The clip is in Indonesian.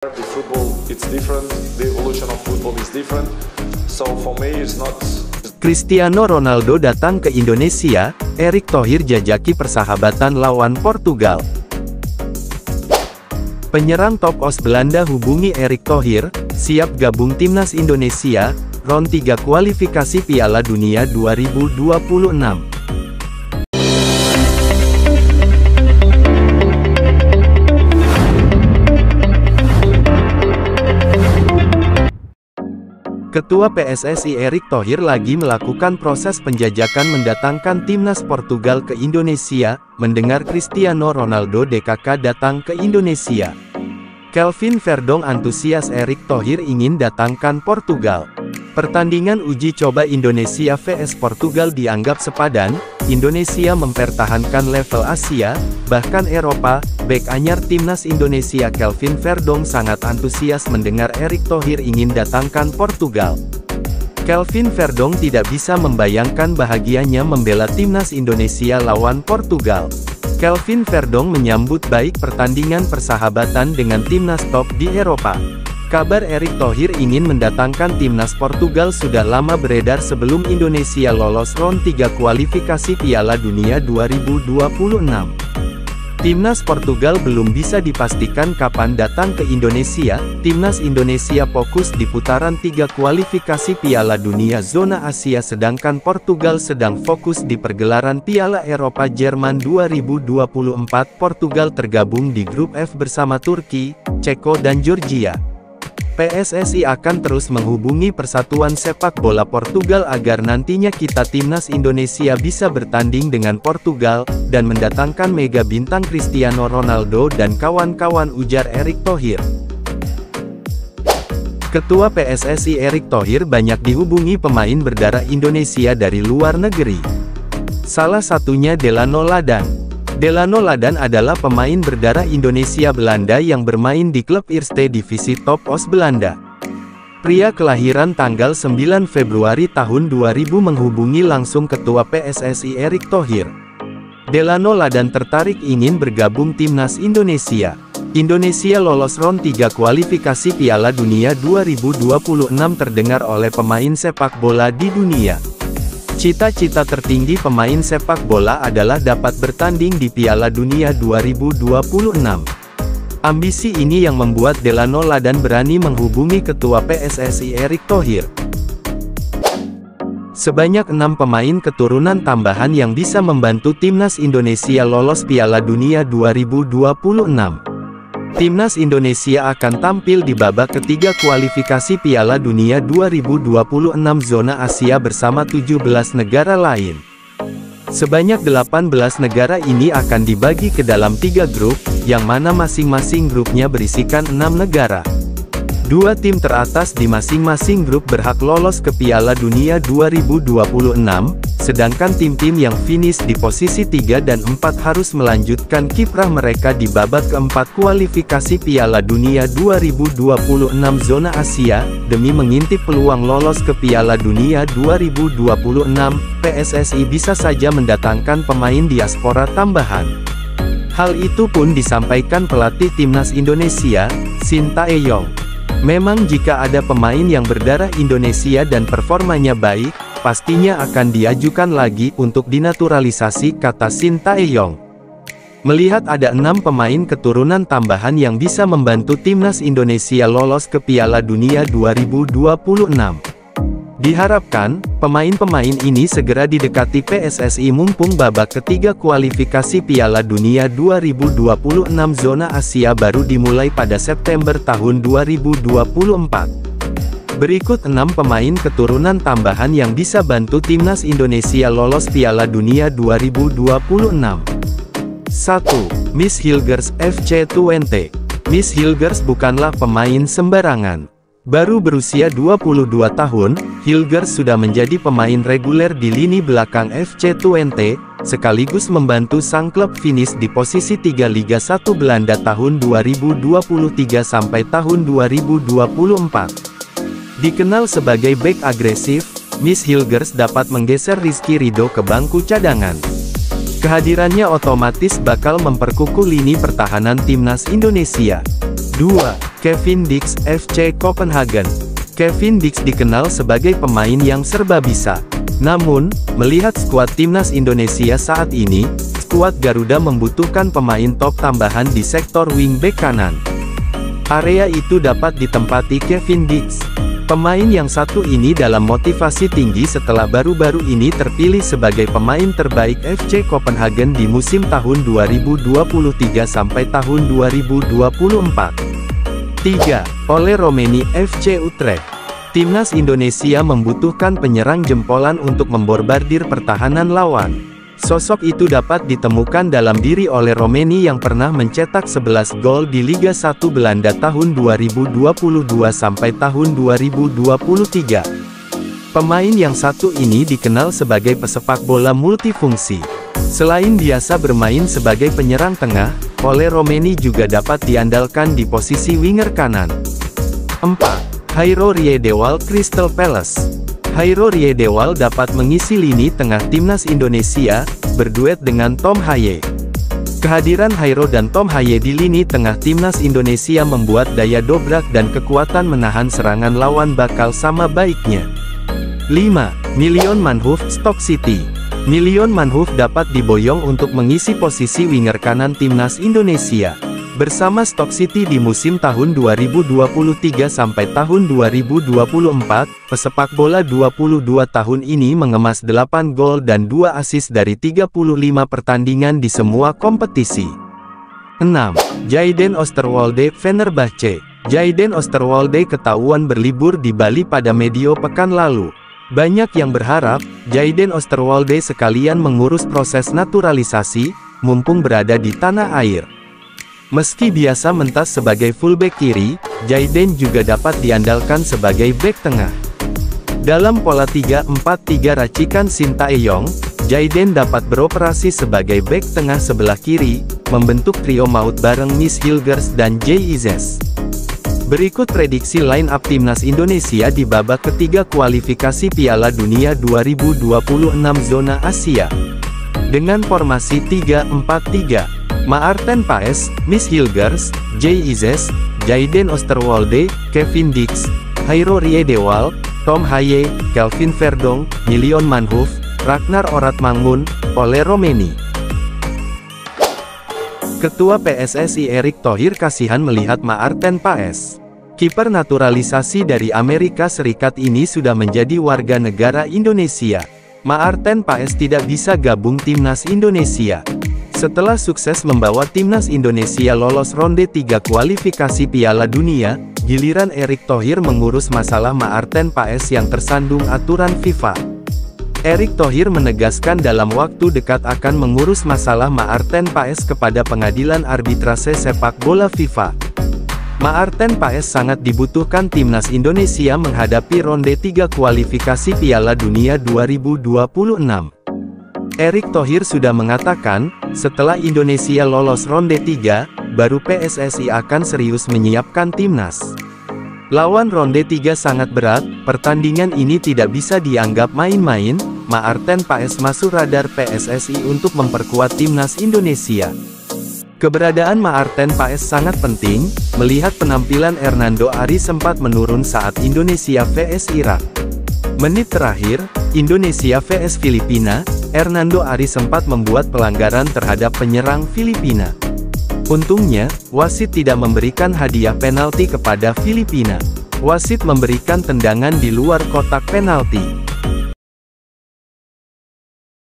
The football, it's different. The evolution of football is different. So for me, it's not. Cristiano Ronaldo datang ke Indonesia, Erick Thohir jajaki persahabatan lawan Portugal. Penyerang top os Belanda hubungi Erick Thohir, siap gabung timnas Indonesia, Round 3 kualifikasi Piala Dunia 2026. Ketua PSSI Erick Thohir lagi melakukan proses penjajakan mendatangkan timnas Portugal ke Indonesia, mendengar Cristiano Ronaldo DKK datang ke Indonesia. Kelvin Verdong antusias Erick Thohir ingin datangkan Portugal. Pertandingan uji coba Indonesia vs Portugal dianggap sepadan. Indonesia mempertahankan level Asia, bahkan Eropa. Bek anyar timnas Indonesia Kelvin Verdong sangat antusias mendengar Erick Thohir ingin datangkan Portugal. Kelvin Verdong tidak bisa membayangkan bahagianya membela timnas Indonesia lawan Portugal. Kelvin Verdong menyambut baik pertandingan persahabatan dengan timnas top di Eropa. Kabar Erick Thohir ingin mendatangkan timnas Portugal sudah lama beredar sebelum Indonesia lolos Round 3 kualifikasi Piala Dunia 2026. Timnas Portugal belum bisa dipastikan kapan datang ke Indonesia. Timnas Indonesia fokus di putaran 3 kualifikasi Piala Dunia zona Asia, sedangkan Portugal sedang fokus di pergelaran Piala Eropa Jerman 2024. Portugal tergabung di grup F bersama Turki, Ceko dan Georgia. PSSI akan terus menghubungi Persatuan Sepak Bola Portugal agar nantinya kita timnas Indonesia bisa bertanding dengan Portugal, dan mendatangkan mega bintang Cristiano Ronaldo dan kawan-kawan, ujar Erick Thohir. Ketua PSSI Erick Thohir banyak dihubungi pemain berdarah Indonesia dari luar negeri. Salah satunya Delano Ladan. Delano Ladan adalah pemain berdarah Indonesia Belanda yang bermain di klub Eerste Divisi Top Os Belanda. Pria kelahiran tanggal 9 Februari tahun 2000 menghubungi langsung Ketua PSSI Erick Thohir. Delano Ladan tertarik ingin bergabung timnas Indonesia. Indonesia lolos Round 3 kualifikasi Piala Dunia 2026 terdengar oleh pemain sepak bola di dunia. Cita-cita tertinggi pemain sepak bola adalah dapat bertanding di Piala Dunia 2026. Ambisi ini yang membuat Delano Ladan berani menghubungi Ketua PSSI Erick Thohir. Sebanyak 6 pemain keturunan tambahan yang bisa membantu timnas Indonesia lolos Piala Dunia 2026. Timnas Indonesia akan tampil di babak ketiga kualifikasi Piala Dunia 2026 zona Asia bersama 17 negara lain. Sebanyak 18 negara ini akan dibagi ke dalam 3 grup, yang mana masing-masing grupnya berisikan 6 negara. 2 tim teratas di masing-masing grup berhak lolos ke Piala Dunia 2026, sedangkan tim-tim yang finish di posisi 3 dan 4 harus melanjutkan kiprah mereka di babak keempat kualifikasi Piala Dunia 2026 zona Asia, demi mengintip peluang lolos ke Piala Dunia 2026. PSSI bisa saja mendatangkan pemain diaspora tambahan. Hal itu pun disampaikan pelatih timnas Indonesia, Sintayong. Memang jika ada pemain yang berdarah Indonesia dan performanya baik, pastinya akan diajukan lagi untuk dinaturalisasi, kata Sintayong. Melihat ada 6 pemain keturunan tambahan yang bisa membantu timnas Indonesia lolos ke Piala Dunia 2026. Diharapkan, pemain-pemain ini segera didekati PSSI mumpung babak ketiga kualifikasi Piala Dunia 2026 zona Asia baru dimulai pada September tahun 2024. Berikut 6 pemain keturunan tambahan yang bisa bantu timnas Indonesia lolos Piala Dunia 2026. 1. Miss Hilgers, FC Twente. Miss Hilgers bukanlah pemain sembarangan. Baru berusia 22 tahun, Hilgers sudah menjadi pemain reguler di lini belakang FC Twente, sekaligus membantu sang klub finish di posisi 3 Liga 1 Belanda tahun 2023 sampai tahun 2024. Dikenal sebagai bek agresif, Miss Hilgers dapat menggeser Rizky Ridho ke bangku cadangan. Kehadirannya otomatis bakal memperkukuh lini pertahanan timnas Indonesia. 2. Kevin Dix, FC Copenhagen. Kevin Dix dikenal sebagai pemain yang serba bisa. Namun, melihat skuad timnas Indonesia saat ini, skuad Garuda membutuhkan pemain top tambahan di sektor wingback kanan. Area itu dapat ditempati Kevin Dix. Pemain yang satu ini dalam motivasi tinggi setelah baru-baru ini terpilih sebagai pemain terbaik FC Copenhagen di musim tahun 2023 sampai tahun 2024. 3. Ole Romeni, FC Utrecht. Timnas Indonesia membutuhkan penyerang jempolan untuk memborbardir pertahanan lawan. Sosok itu dapat ditemukan dalam diri Ole Romeni yang pernah mencetak 11 gol di Liga 1 Belanda tahun 2022 sampai tahun 2023. Pemain yang satu ini dikenal sebagai pesepak bola multifungsi. Selain biasa bermain sebagai penyerang tengah, Ole Romeni juga dapat diandalkan di posisi winger kanan. 4. Jairo Riedewald, Crystal Palace. Jairo Riedewald dapat mengisi lini tengah timnas Indonesia, berduet dengan Tom Haye. Kehadiran Jairo dan Tom Haye di lini tengah timnas Indonesia membuat daya dobrak dan kekuatan menahan serangan lawan bakal sama baiknya. 5. Million Manhoef, Stoke City. Million Manhoef dapat diboyong untuk mengisi posisi winger kanan timnas Indonesia. Bersama Stoke City di musim tahun 2023 sampai tahun 2024, pesepak bola 22 tahun ini mengemas 8 gol dan 2 assist dari 35 pertandingan di semua kompetisi. 6. Jayden Oosterwolde, Fenerbahce. Jayden Oosterwolde ketahuan berlibur di Bali pada medio pekan lalu. Banyak yang berharap, Jayden Oosterwolde sekalian mengurus proses naturalisasi, mumpung berada di tanah air. Meski biasa mentas sebagai fullback kiri, Jayden juga dapat diandalkan sebagai bek tengah. Dalam pola 3-4-3 racikan Sintayong, Jayden dapat beroperasi sebagai bek tengah sebelah kiri, membentuk trio maut bareng Miss Hilgers dan Jay Izes. Berikut prediksi line-up timnas Indonesia di babak ketiga kualifikasi Piala Dunia 2026 zona Asia. Dengan formasi 3-4-3. Maarten Paes, Miss Hilgers, Jay Izes, Jayden Oosterwolde, Kevin Dix, Jairo Riedewald, Tom Haye, Kelvin Verdong, Million Manhoef, Ragnar Oratmangun, Ole Romeni. Ketua PSSI Erick Thohir kasihan melihat Maarten Paes. Kiper naturalisasi dari Amerika Serikat ini sudah menjadi warga negara Indonesia. Maarten Paes tidak bisa gabung timnas Indonesia. Setelah sukses membawa timnas Indonesia lolos ronde 3 kualifikasi Piala Dunia, giliran Erick Thohir mengurus masalah Maarten Paes yang tersandung aturan FIFA. Erick Thohir menegaskan dalam waktu dekat akan mengurus masalah Maarten Paes kepada Pengadilan Arbitrase Sepak Bola FIFA. Maarten Paes sangat dibutuhkan timnas Indonesia menghadapi ronde 3 kualifikasi Piala Dunia 2026. Erick Thohir sudah mengatakan, setelah Indonesia lolos ronde 3, baru PSSI akan serius menyiapkan timnas. Lawan ronde 3 sangat berat, pertandingan ini tidak bisa dianggap main-main. Maarten Paes masuk radar PSSI untuk memperkuat timnas Indonesia. Keberadaan Maarten Paes sangat penting, melihat penampilan Hernando Ari sempat menurun saat Indonesia vs Irak. Menit terakhir, Indonesia vs Filipina, Hernando Ari sempat membuat pelanggaran terhadap penyerang Filipina. Untungnya, wasit tidak memberikan hadiah penalti kepada Filipina. Wasit memberikan tendangan di luar kotak penalti.